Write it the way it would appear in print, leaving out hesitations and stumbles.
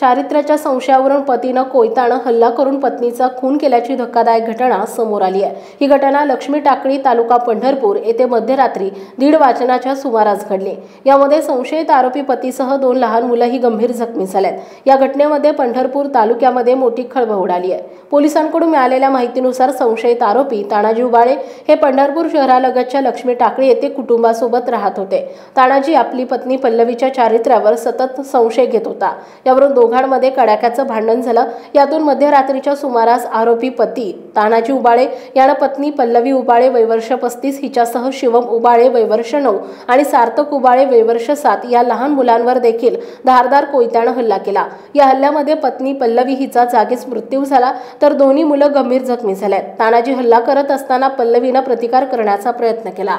चारित्र्याच्या संशयावरून पतीनं कोयत्यानं हल्ला करून पत्नीचा खून केल्याची धक्कादायक घटना समोर आली आहे। ही घटना लक्ष्मी टाकळी तालुका पंढरपूर येथे मध्यरात्री 1:30 वाजण्याच्या सुमारास घडली। यामध्ये संशयित आरोपी पतीसह 2 लहान मुलंही गंभीर जखमी झालेत। या घटनेमध्ये पंढरपूर तालुक्यामध्ये मोठी खळबळ उडाली आहे। पोलिसांकडून मिळालेल्या माहितीनुसार संशयित आरोपी तानाजी उबाळे हे पंढरपूर शहरालगतच्या लक्ष्मी टाकळी येथे कुटुंबासोबत राहत होते। तानाजी आपली पत्नी पल्लवीच्या चारित्र्यावर सतत संशय घेत होता। यावरून दोघांमध्ये कडाक्याचं भांडण झालं। यातून मध्यरात्रीच्या सुमारास आरोपी पती तानाजी उबाळे यानं पत्नी पल्लवी उबाळे वय वर्ष 35 हिच्यासह शिवम उबाळे वय वर्ष 9 आणि सार्थक उबाळे वय वर्ष 7 या लहान मुलांवर देखील धारदार कोयत्यानं हल्ला केला। या हल्ल्यामध्ये पत्नी पल्लवी हिचा जागीच मृत्यू झाला तर दोन्ही मुलं गंभीर जखमी झालेत। तानाजी हल्ला करत असताना पल्लवीनं प्रतिकार करण्याचा प्रयत्न केला।